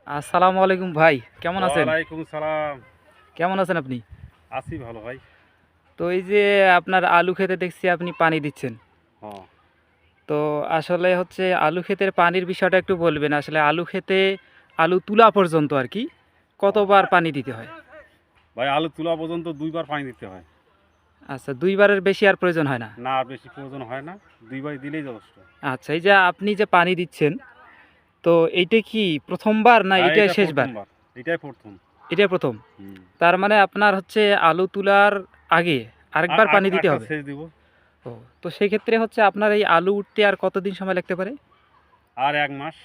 আসসালামু আলাইকুম ভাই, কেমন আছেন? ওয়ালাইকুম সালাম। কেমন আছেন আপনি? আছি ভালো ভাই। তো এই যে আপনার আলু ক্ষেতে দেখছি আপনি পানি দিচ্ছেন। হ্যাঁ। তো আসলে হচ্ছে আলু ক্ষেতের পানির বিষয়টা একটু বলবেন। আসলে আলু ক্ষেতে আলু তুলা পর্যন্ত আরকি হ্যাঁ। কতবার পানি দিতে হয়? ভাই আলু তোলা পর্যন্ত ২ বার পানি দিতে হয়। আচ্ছা ২ বারের বেশি আর প্রয়োজন হয় না। না আর বেশি প্রয়োজন হয় না। ২ বার দিলেই যথেষ্ট। আচ্ছা এই যে আপনি যে পানি দিচ্ছেন, তো এইটা কি ১ম বার না হ্যাঁ, এইটাই এটা ১ম শেষবার? বার। এটাই ১ম। এটাই ১ম? হুম। তার মানে আপনার হচ্ছে আলু তুলার আগে আর আরেকবার আর পানি দিতে একটা হবে? সেচ দিব। ও, তো সেক্ষেত্রে হচ্ছে আপনার এই আলু উঠতে আর কতদিন সময় লাগতে পারে? আর ১ মাস।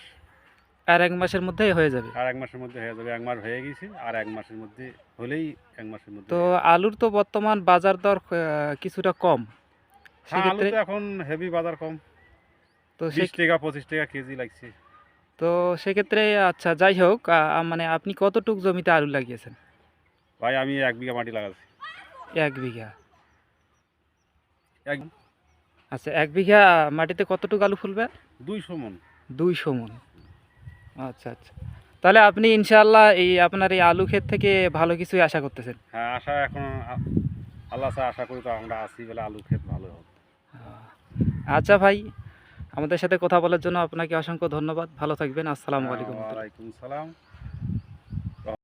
আর ১ মাসের মধ্যেই হয়ে যাবে। আর ১ মাসের মধ্যে হয়ে যাবে। ১ মাস হয়ে গেছে। আর ১ মাসের মধ্যে হলেই ১ মাসের মধ্যে তো হয়ে যাবে। আলুর তো বর্তমান বাজার দর কিছুটা কম। হ্যাঁ, আলু সেক্ষেত্রে তো এখন হেভি বাজার কম। তো সে ২০ টাকা ২৫ টাকা কেজি লাগছে। তো সেক্ষেত্রে আচ্ছা যাই হোক মানে আপনি কতটুক জমিতে আলু লাগিয়েছেন? ভাই আমি ১ বিঘা মাটি লাগাচ্ছি। ১ বিঘা। এক আচ্ছা ১ বিঘা মাটিতে কতটুক আলু ফলবে? ২০০ মন। ২০০ মন। আচ্ছা, আচ্ছা। তাহলে আপনি ইনশাআল্লাহ এই আপনার এই আলু ক্ষেত থেকে ভালো কিছুই আশা করতেছেন। হ্যাঁ, আশা এখন আল্লাহ ছাড়া আশা করি তো আমরা আছি বলে আলু ক্ষেত ভালো হবে। আ আচ্ছা ভাই, আমাদের সাথে কথা বলার জন্য আপনাকে অসংখ্য ধন্যবাদ। ভালো থাকবেন। আসসালামু হ্যাঁ, আলাইকুম। ওয়ালাইকুম সালাম।